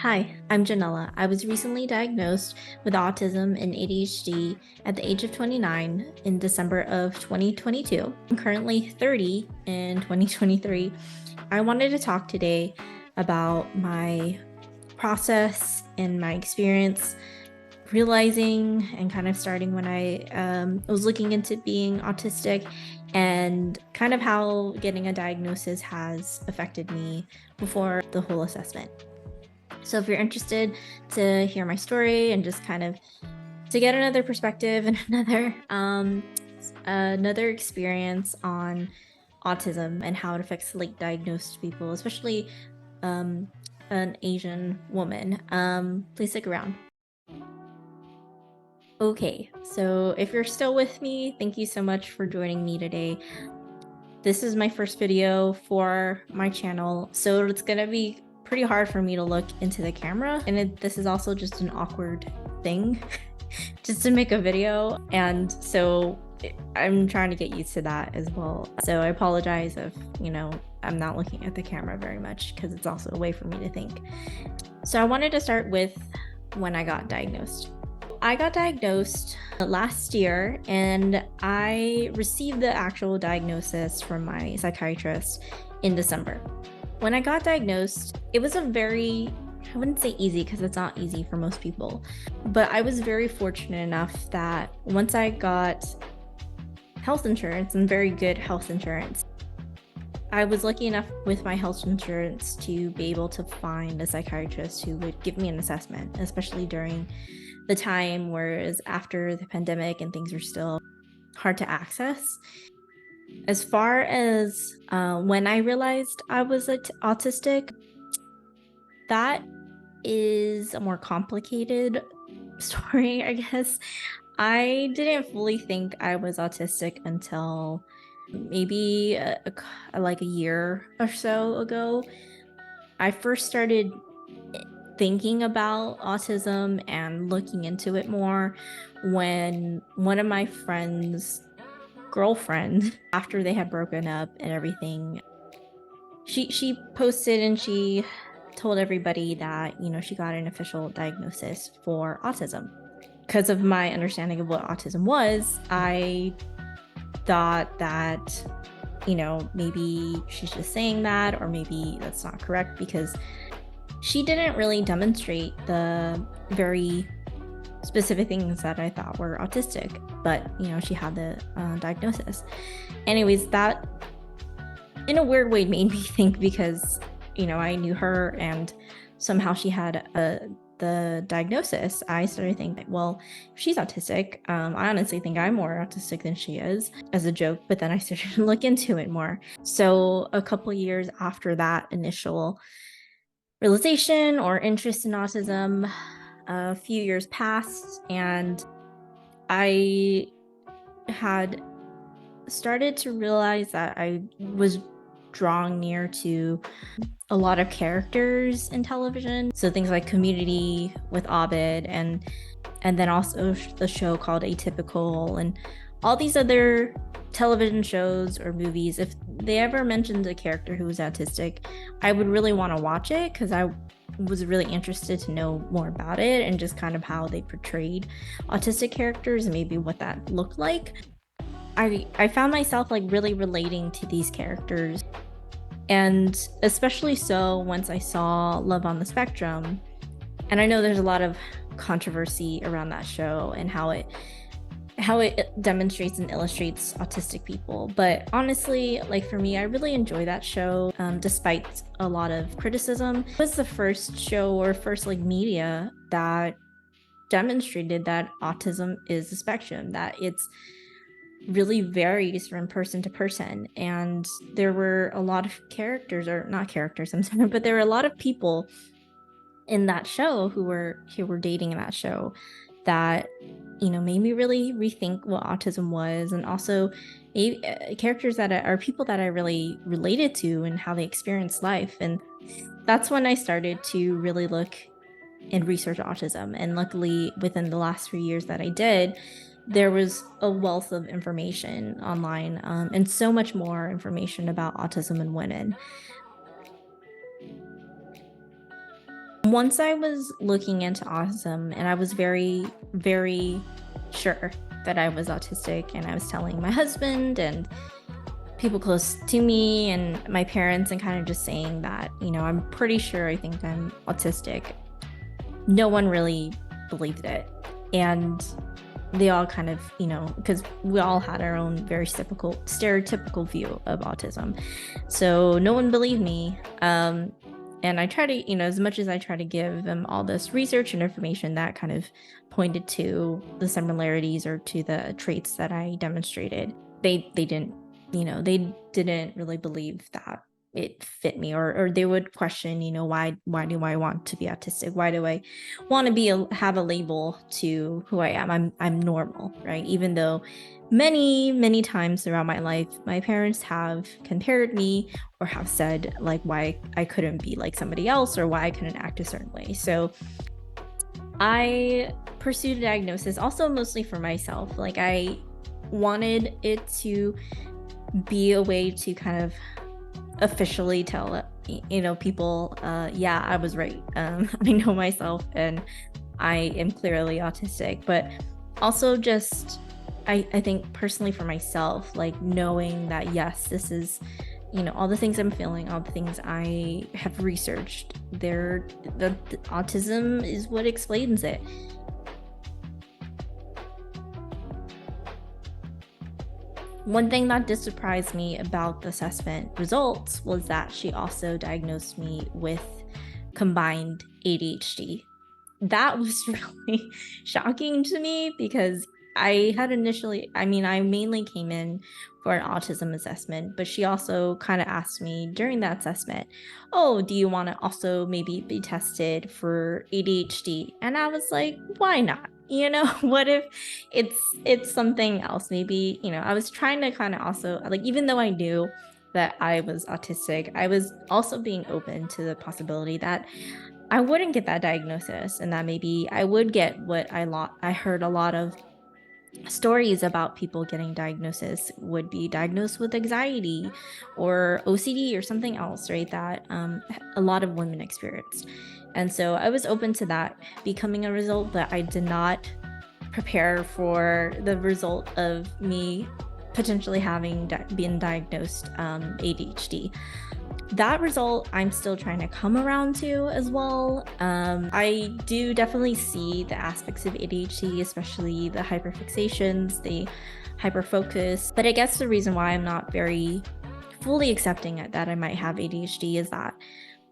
Hi, I'm Janella. I was recently diagnosed with autism and ADHD at the age of 29 in December of 2022. I'm currently 30 in 2023. I wanted to talk today about my process and my experience realizing and kind of starting when I was looking into being autistic and kind of how getting a diagnosis has affected me before the whole assessment. So if you're interested to hear my story and just kind of to get another perspective and another experience on autism and how it affects late diagnosed people, especially um, an Asian woman, please stick around. Okay, so if you're still with me, thank you so much for joining me today. This is my first video for my channel, so it's gonna be pretty hard for me to look into the camera, and this is also just an awkward thing just to make a video, and so I'm trying to get used to that as well. So I apologize if, I'm not looking at the camera very much because it's also a way for me to think. So I wanted to start with when I got diagnosed. I got diagnosed last year and I received the actual diagnosis from my psychiatrist in December. When I got diagnosed, it was I wouldn't say easy because it's not easy for most people, but I was very fortunate enough that once I got health insurance and very good health insurance, I was lucky enough with my health insurance to be able to find a psychiatrist who would give me an assessment, especially during the time where it was after the pandemic and things were still hard to access. As far as when I realized I was autistic, that is a more complicated story, I guess. I didn't fully think I was autistic until maybe like a year or so ago. I first started thinking about autism and looking into it more when one of my friends' girlfriend, after they had broken up and everything, she posted and she told everybody that, she got an official diagnosis for autism. Because of my understanding of what autism was, I thought that, maybe she's just saying that, or maybe that's not correct, because she didn't really demonstrate the very specific things that I thought were autistic, but, she had the diagnosis. Anyways, that in a weird way made me think, because, I knew her and somehow she had the diagnosis. I started thinking, well, if she's autistic, I honestly think I'm more autistic than she is, as a joke, but then I started to look into it more. So a couple years after that initial realization or interest in autism, a few years passed and I had started to realize that I was drawn near to a lot of characters in television. So things like Community with Abed and then also the show called Atypical and all these other television shows or movies. If they ever mentioned a character who was autistic, I would really want to watch it because I was really interested to know more about it and just kind of how they portrayed autistic characters and maybe what that looked like. I found myself like really relating to these characters, and especially so once I saw Love on the Spectrum. And I know there's a lot of controversy around that show and how it demonstrates and illustrates autistic people, but honestly, like for me, I really enjoy that show, despite a lot of criticism. It was the first show or first like media that demonstrated that autism is a spectrum, that it's really varies from person to person. And there were a lot of characters, or not characters, I'm sorry, but there were a lot of people in that show who were dating in that show that, made me really rethink what autism was, and also characters that are people that I really related to and how they experience life. And that's when I started to really look and research autism. And luckily, within the last few years that I did, there was a wealth of information online, and so much more information about autism in women. Once I was looking into autism, and I was very, very sure that I was autistic, and I was telling my husband and people close to me and my parents, and kind of just saying that, I'm pretty sure I think I'm autistic. No one really believed it. And they all kind of, because we all had our own very stereotypical view of autism. So no one believed me. And I try to, as much as I try to give them all this research and information that kind of pointed to the similarities or to the traits that I demonstrated, they didn't, they didn't really believe that it fit me, or they would question, why do I want to be autistic? Why do I want to have a label to who I am? I'm normal, right? Even though many times throughout my life, my parents have compared me or have said like why I couldn't be like somebody else or why I couldn't act a certain way. So I pursued a diagnosis also mostly for myself. Like I wanted it to be a way to kind of officially tell people, yeah, I was right. I know myself and I am clearly autistic, but also just I think personally for myself, like knowing that yes, this is all the things I'm feeling, all the things I have researched, the autism is what explains it. One thing that did surprise me about the assessment results was that she also diagnosed me with combined ADHD. That was really shocking to me because I mainly came in for an autism assessment, but she also kind of asked me during that assessment, oh, do you want to also maybe be tested for ADHD? And I was like, why not? What if it's something else? Maybe, I was trying to kind of also, like, even though I knew that I was autistic, I was also being open to the possibility that I wouldn't get that diagnosis and that maybe I would get what I heard a lot of stories about people getting diagnosis would be diagnosed with anxiety or OCD or something else, right? That a lot of women experienced. And so I was open to that becoming a result, but I did not prepare for the result of me potentially having been diagnosed ADHD. That result I'm still trying to come around to as well. I do definitely see the aspects of ADHD, especially the hyperfixations, the hyperfocus. But I guess the reason why I'm not very fully accepting it that I might have ADHD is that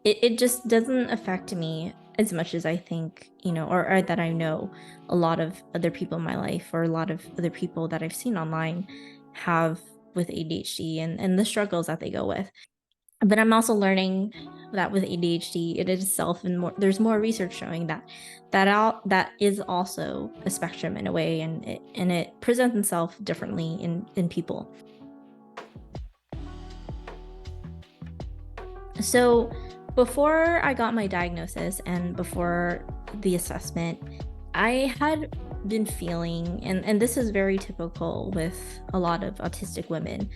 it just doesn't affect me as much as I think, or that I know a lot of other people in my life or a lot of other people that I've seen online have with ADHD and the struggles that they go with. But I'm also learning that with ADHD, it itself there's more research showing that is also a spectrum in a way, and it presents itself differently in people. So before I got my diagnosis and before the assessment, I had been feeling, and this is very typical with a lot of autistic women,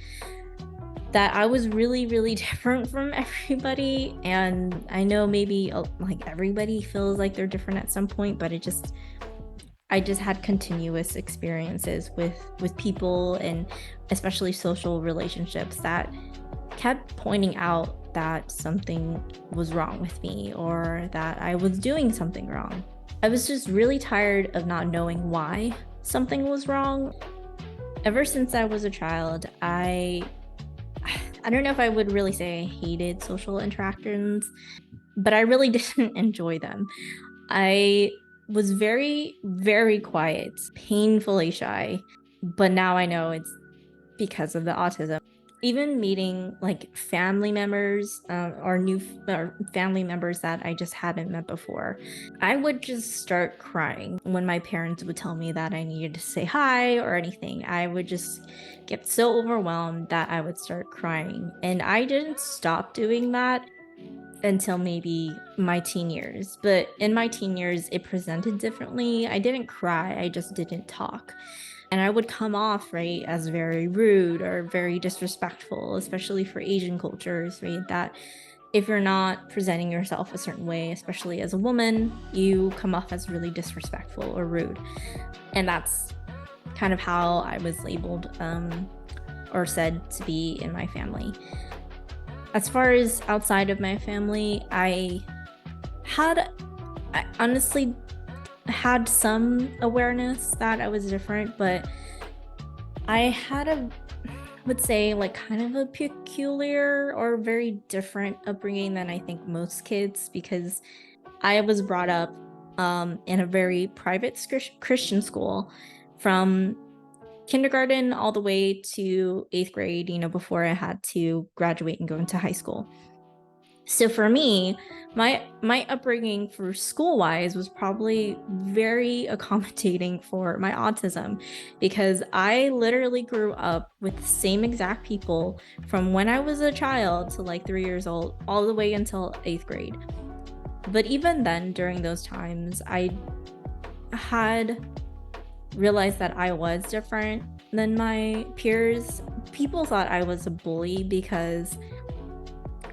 that I was really, really different from everybody. And I know maybe like everybody feels like they're different at some point, but I just had continuous experiences with people and especially social relationships that kept pointing out that something was wrong with me or that I was doing something wrong. I was just really tired of not knowing why something was wrong. Ever since I was a child, I don't know if I would really say I hated social interactions, but I really didn't enjoy them. I was very, very quiet, painfully shy, but now I know it's because of the autism. Even meeting like family members or family members that I just hadn't met before, I would just start crying when my parents would tell me that I needed to say hi or anything. I would just get so overwhelmed that I would start crying. And I didn't stop doing that until maybe my teen years. But in my teen years, it presented differently. I didn't cry, I just didn't talk. And I would come off, right, as very rude or very disrespectful, especially for Asian cultures, right? That if you're not presenting yourself a certain way, especially as a woman, you come off as really disrespectful or rude. And that's kind of how I was labeled or said to be in my family. As far as outside of my family, I honestly had some awareness that I was different, but I would say like kind of a peculiar or very different upbringing than I think most kids, because I was brought up in a very private Christian school from kindergarten all the way to 8th grade, before I had to graduate and go into high school. So for me, my upbringing for school-wise was probably very accommodating for my autism, because I literally grew up with the same exact people from when I was a child to like 3 years old, all the way until 8th grade. But even then, during those times, I had realized that I was different than my peers. People thought I was a bully because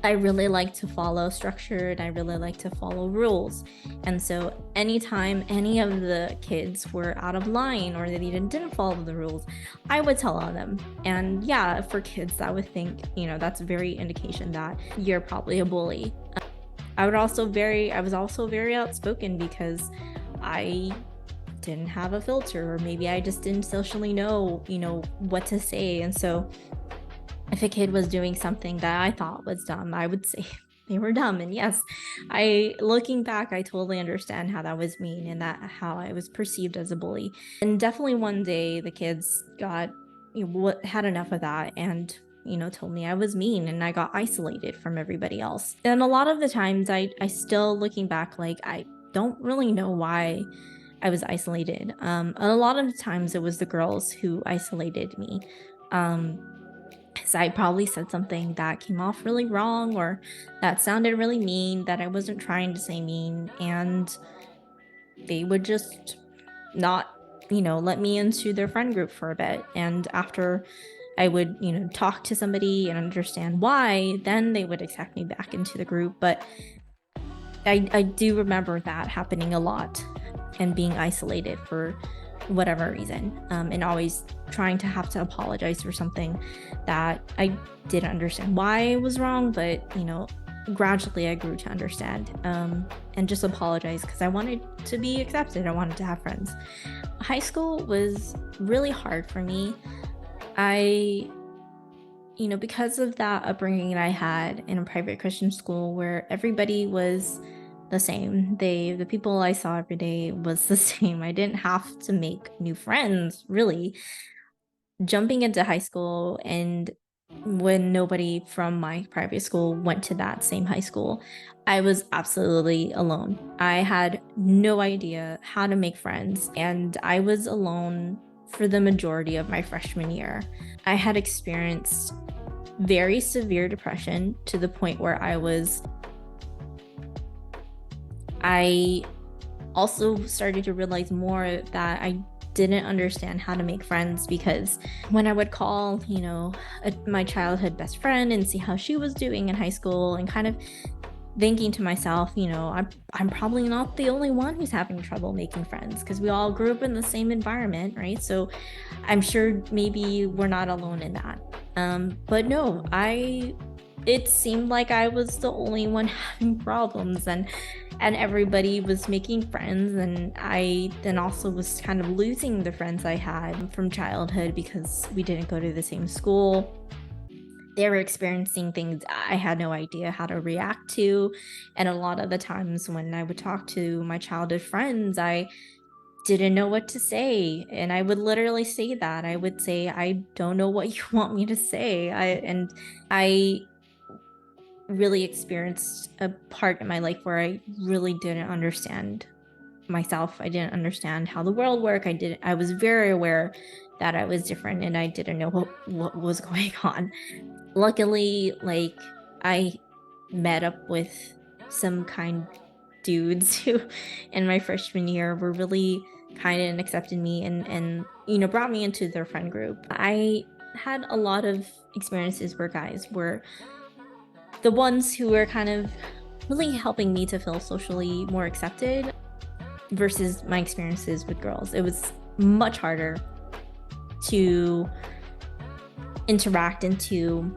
I really like to follow structure and I really like to follow rules. And so anytime any of the kids were out of line or they didn't follow the rules, I would tell on them. And yeah, for kids, I would think, that's a very indication that you're probably a bully. I was also very outspoken because I didn't have a filter, or maybe I just didn't socially know, what to say. And so if a kid was doing something that I thought was dumb, I would say they were dumb. And yes, looking back, I totally understand how that was mean and how I was perceived as a bully. And definitely one day the kids had enough of that and told me I was mean, and I got isolated from everybody else. And a lot of the times I still, looking back, like I don't really know why I was isolated. A lot of the times it was the girls who isolated me. Because I probably said something that came off really wrong or that sounded really mean, that I wasn't trying to say mean, and they would just not, let me into their friend group for a bit. And after I would, talk to somebody and understand why, then they would accept me back into the group. But I do remember that happening a lot and being isolated for whatever reason, and always trying to have to apologize for something that I didn't understand why was wrong, but gradually I grew to understand, and just apologize because I wanted to be accepted. I wanted to have friends. High school was really hard for me. Because of that upbringing that I had in a private Christian school where everybody was the same. The people I saw every day was the same. I didn't have to make new friends, really. Jumping into high school, and when nobody from my private school went to that same high school, I was absolutely alone. I had no idea how to make friends, and I was alone for the majority of my freshman year. I had experienced very severe depression to the point where I also started to realize more that I didn't understand how to make friends, because when I would call, my childhood best friend and see how she was doing in high school, and kind of thinking to myself, I'm probably not the only one who's having trouble making friends, because we all grew up in the same environment, right? So I'm sure maybe we're not alone in that. But no, it seemed like I was the only one having problems, and everybody was making friends, and I then also was kind of losing the friends I had from childhood because we didn't go to the same school. They were experiencing things I had no idea how to react to, and a lot of the times when I would talk to my childhood friends, I didn't know what to say, and I would literally say that. I would say, I don't know what you want me to say. I really experienced a part in my life where I really didn't understand myself. I didn't understand how the world worked. I was very aware that I was different, and I didn't know what was going on. Luckily, like, I met up with some kind dudes who in my freshman year were really kind and accepted me, and brought me into their friend group. I had a lot of experiences where guys were the ones who were kind of really helping me to feel socially more accepted versus my experiences with girls. It was much harder to interact and to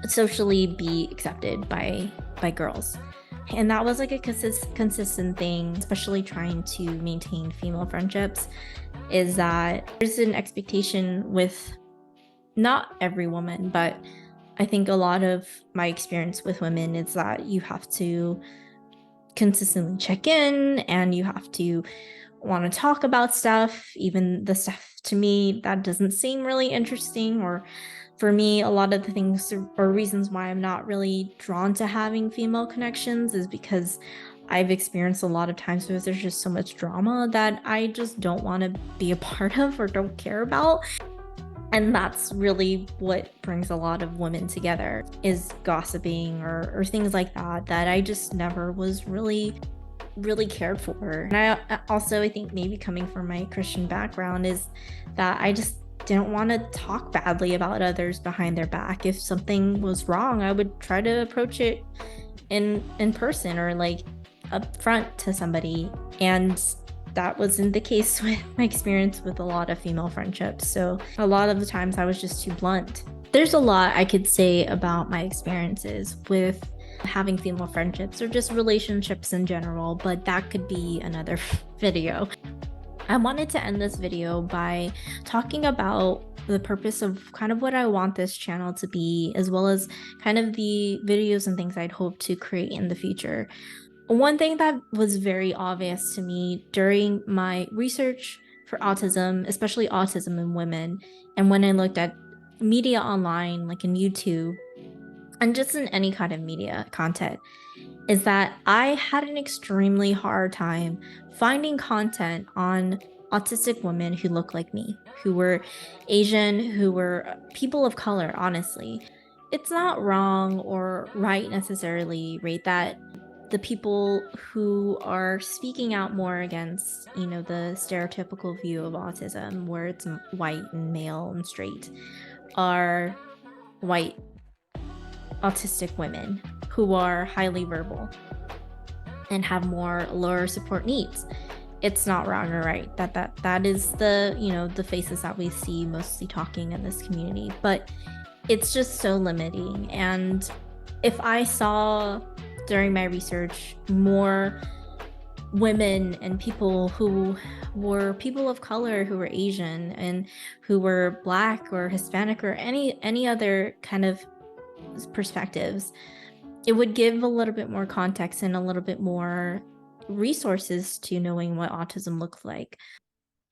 socially be accepted by girls. And that was like a consistent thing, especially trying to maintain female friendships, is that there's an expectation with not every woman, but I think a lot of my experience with women is that you have to consistently check in and you have to want to talk about stuff, even the stuff to me that doesn't seem really interesting. Or for me, a lot of the things or reasons why I'm not really drawn to having female connections is because I've experienced a lot of times where there's just so much drama that I just don't want to be a part of or don't care about. And that's really what brings a lot of women together, is gossiping or things like that I just never was really cared for. And I think maybe coming from my Christian background is that I just didn't want to talk badly about others behind their back. If something was wrong, I would try to approach it in person or like up front to somebody. And that wasn't the case with my experience with a lot of female friendships. So a lot of the times I was just too blunt. There's a lot I could say about my experiences with having female friendships or just relationships in general, but that could be another video. I wanted to end this video by talking about the purpose of kind of what I want this channel to be, as well as kind of the videos and things I'd hope to create in the future. One thing that was very obvious to me during my research for autism, especially autism in women, and when I looked at media online, like in YouTube, and just in any kind of media content, is that I had an extremely hard time finding content on autistic women who look like me, who were Asian, who were people of color, honestly. It's not wrong or right necessarily, right, that the people who are speaking out more against, the stereotypical view of autism, where it's white and male and straight, are white autistic women who are highly verbal and have more lower support needs. It's not wrong or right. That is the faces that we see mostly talking in this community, but it's just so limiting. And if I saw during my research more women and people who were people of color, who were Asian and who were Black or Hispanic or any other kind of perspectives, it would give a little bit more context and a little bit more resources to knowing what autism looks like.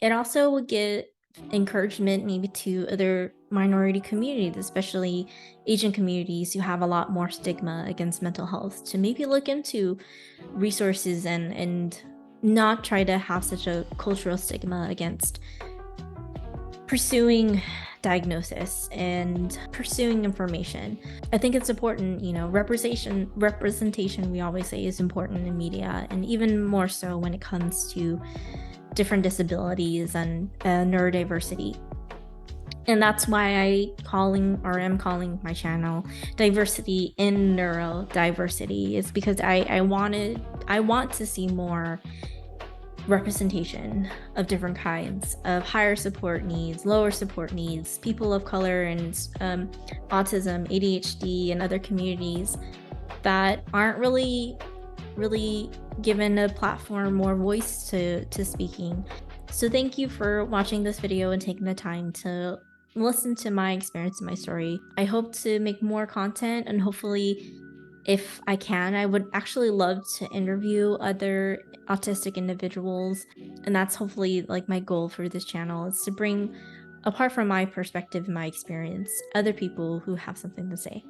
It also would get encouragement maybe to other minority communities, especially Asian communities who have a lot more stigma against mental health, to maybe look into resources and not try to have such a cultural stigma against pursuing diagnosis and pursuing information. I think it's important, representation we always say is important in media, and even more so when it comes to different disabilities and neurodiversity. And that's why am calling my channel Diversity in Neurodiversity, is because I want to see more representation of different kinds of higher support needs, lower support needs, people of color, and autism, ADHD, and other communities that aren't really given a platform or voice to speaking. So thank you for watching this video and taking the time to listen to my experience and my story. I hope to make more content, and hopefully, if I can, I would actually love to interview other autistic individuals. And that's hopefully like my goal for this channel, is to bring, apart from my perspective and my experience, other people who have something to say.